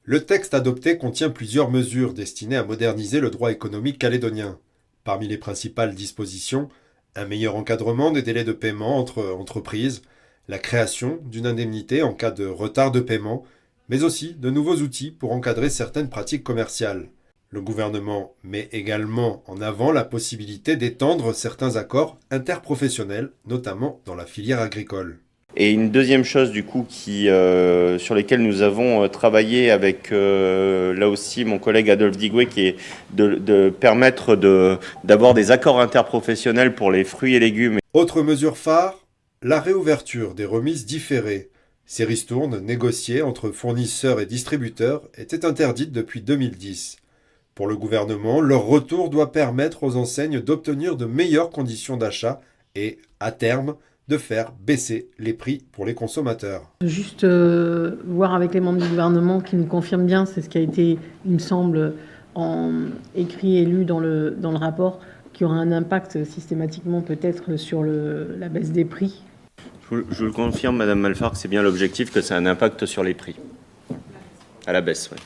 Le texte adopté contient plusieurs mesures destinées à moderniser le droit économique calédonien. Parmi les principales dispositions, un meilleur encadrement des délais de paiement entre entreprises, la création d'une indemnité en cas de retard de paiement, mais aussi de nouveaux outils pour encadrer certaines pratiques commerciales. Le gouvernement met également en avant la possibilité d'étendre certains accords interprofessionnels, notamment dans la filière agricole. Et une deuxième chose du coup sur lesquelles nous avons travaillé avec là aussi mon collègue Adolphe Digoué, qui est de permettre d'avoir des accords interprofessionnels pour les fruits et légumes. Autre mesure phare, la réouverture des remises différées. Ces ristournes négociées entre fournisseurs et distributeurs étaient interdites depuis 2010. Pour le gouvernement, leur retour doit permettre aux enseignes d'obtenir de meilleures conditions d'achat et, à terme, de faire baisser les prix pour les consommateurs. Juste voir avec les membres du gouvernement qui nous confirment bien, c'est ce qui a été, il me semble, écrit et lu dans le rapport, qui aura un impact systématiquement peut-être sur la baisse des prix. Je le confirme, Madame Malfar, que c'est bien l'objectif, que ça a un impact sur les prix. À la baisse, oui.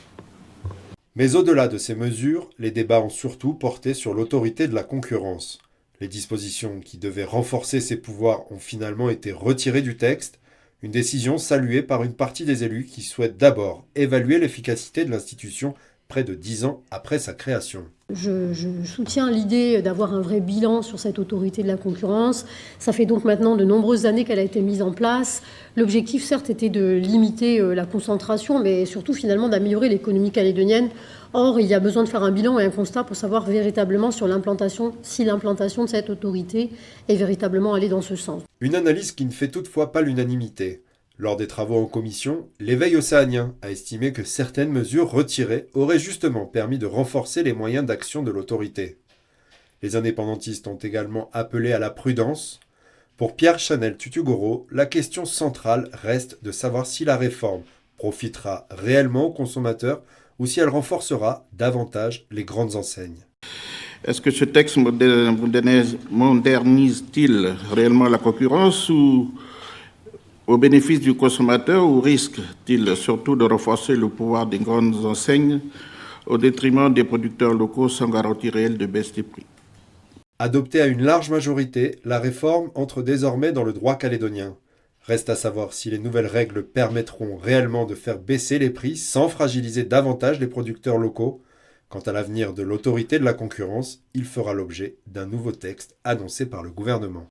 Mais au-delà de ces mesures, les débats ont surtout porté sur l'autorité de la concurrence. Les dispositions qui devaient renforcer ses pouvoirs ont finalement été retirées du texte, une décision saluée par une partie des élus qui souhaitent d'abord évaluer l'efficacité de l'institution près de 10 ans après sa création. Je soutiens l'idée d'avoir un vrai bilan sur cette autorité de la concurrence. Ça fait donc maintenant de nombreuses années qu'elle a été mise en place. L'objectif, certes, était de limiter la concentration, mais surtout finalement d'améliorer l'économie calédonienne. Or, il y a besoin de faire un bilan et un constat pour savoir véritablement sur si l'implantation de cette autorité est véritablement allée dans ce sens. Une analyse qui ne fait toutefois pas l'unanimité. Lors des travaux en commission, l'éveil océanien a estimé que certaines mesures retirées auraient justement permis de renforcer les moyens d'action de l'autorité. Les indépendantistes ont également appelé à la prudence. Pour Pierre Chanel-Tutugoro, la question centrale reste de savoir si la réforme profitera réellement aux consommateurs ou si elle renforcera davantage les grandes enseignes. Est-ce que ce texte modernise-t-il réellement la concurrence ou au bénéfice du consommateur, ou risque-t-il surtout de renforcer le pouvoir des grandes enseignes au détriment des producteurs locaux sans garantie réelle de baisse des prix? Adoptée à une large majorité, la réforme entre désormais dans le droit calédonien. Reste à savoir si les nouvelles règles permettront réellement de faire baisser les prix sans fragiliser davantage les producteurs locaux. Quant à l'avenir de l'autorité de la concurrence, il fera l'objet d'un nouveau texte annoncé par le gouvernement.